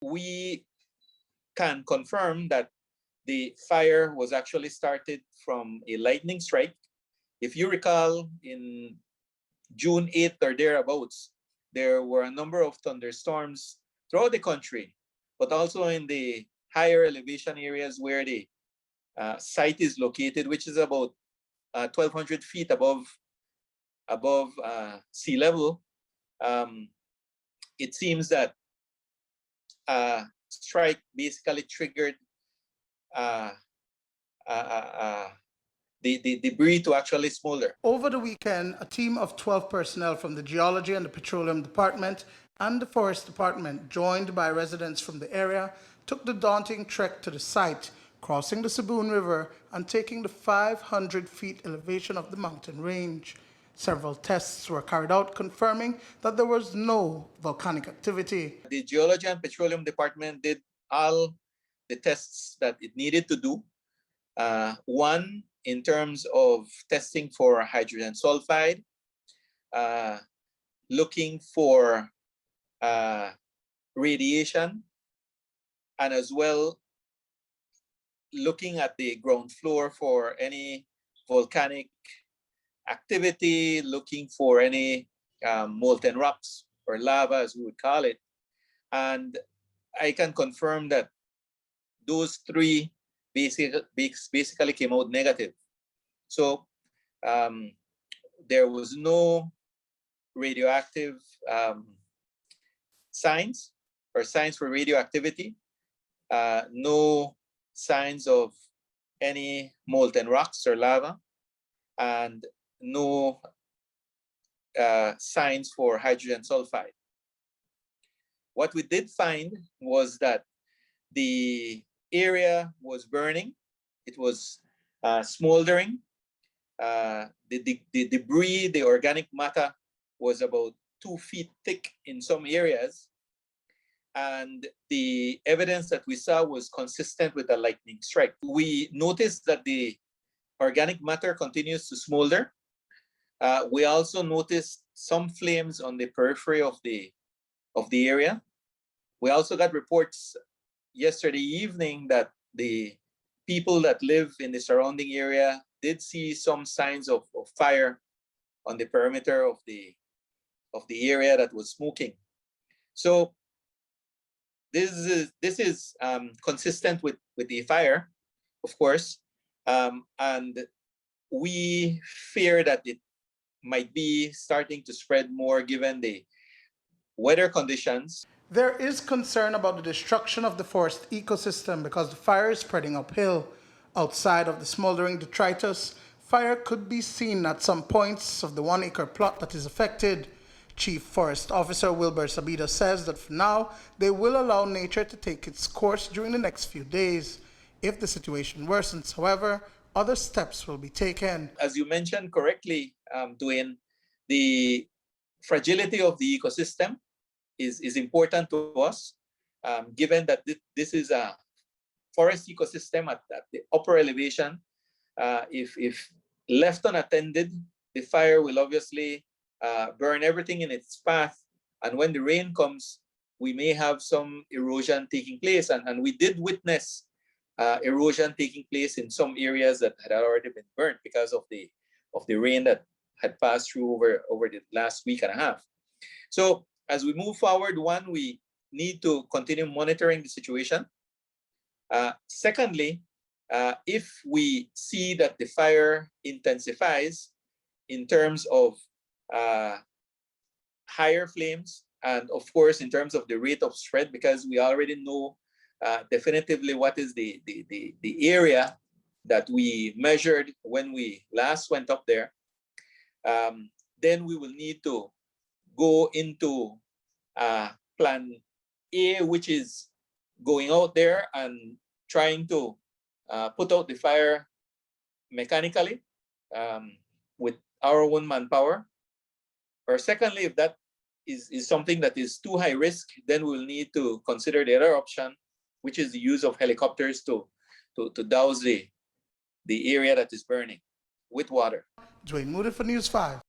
we can confirm that the fire was actually started from a lightning strike. If you recall, in June 8th or thereabouts, there were a number of thunderstorms throughout the country, but also in the higher elevation areas where the site is located, which is about 1,200 feet above sea level. It seems that strike basically triggered the debris to actually smolder. Over the weekend, a team of 12 personnel from the Geology and the Petroleum Department and the Forest Department, joined by residents from the area, took the daunting trek to the site, crossing the Saboon River and taking the 500 feet elevation of the mountain range. Several tests were carried out, confirming that there was no volcanic activity. The Geology and Petroleum Department did all the tests that it needed to do. One, in terms of testing for hydrogen sulfide, looking for radiation, and as well looking at the ground floor for any volcanic activity, looking for any molten rocks or lava, as we would call it. And I can confirm that those three basically came out negative. So there was no radioactive signs or signs for radioactivity, no signs of any molten rocks or lava, and no signs for hydrogen sulfide. What we did find was that the area was burning. It was smoldering. The debris, the organic matter, was about 2 feet thick in some areas. And the evidence that we saw was consistent with a lightning strike. We noticed that the organic matter continues to smolder. We also noticed some flames on the periphery of the area. We also got reports yesterday evening that the people that live in the surrounding area did see some signs of fire on the perimeter of the area that was smoking. So this is consistent with the fire, of course, and we fear that it might be starting to spread more given the weather conditions. There is concern about the destruction of the forest ecosystem because the fire is spreading uphill. Outside of the smoldering detritus, fire could be seen at some points of the 1 acre plot that is affected. Chief Forest Officer Wilbur Sabita says that for now, they will allow nature to take its course during the next few days. If the situation worsens, however, other steps will be taken. As you mentioned correctly, Duane, the fragility of the ecosystem is important to us, given that this is a forest ecosystem at the upper elevation. If left unattended, the fire will obviously burn everything in its path. And when the rain comes, we may have some erosion taking place. And we did witness erosion taking place in some areas that had already been burnt because of the rain that had passed through over the last week and a half. So as we move forward, one, we need to continue monitoring the situation. Secondly, if we see that the fire intensifies in terms of higher flames, and of course in terms of the rate of spread, because we already know definitively what is the area that we measured when we last went up there, then we will need to go into plan A, which is going out there and trying to put out the fire mechanically with our own manpower. Or secondly, if that is something that is too high risk, then we'll need to consider the other option, which is the use of helicopters to douse the area that is burning with water. Duane Moody for News 5.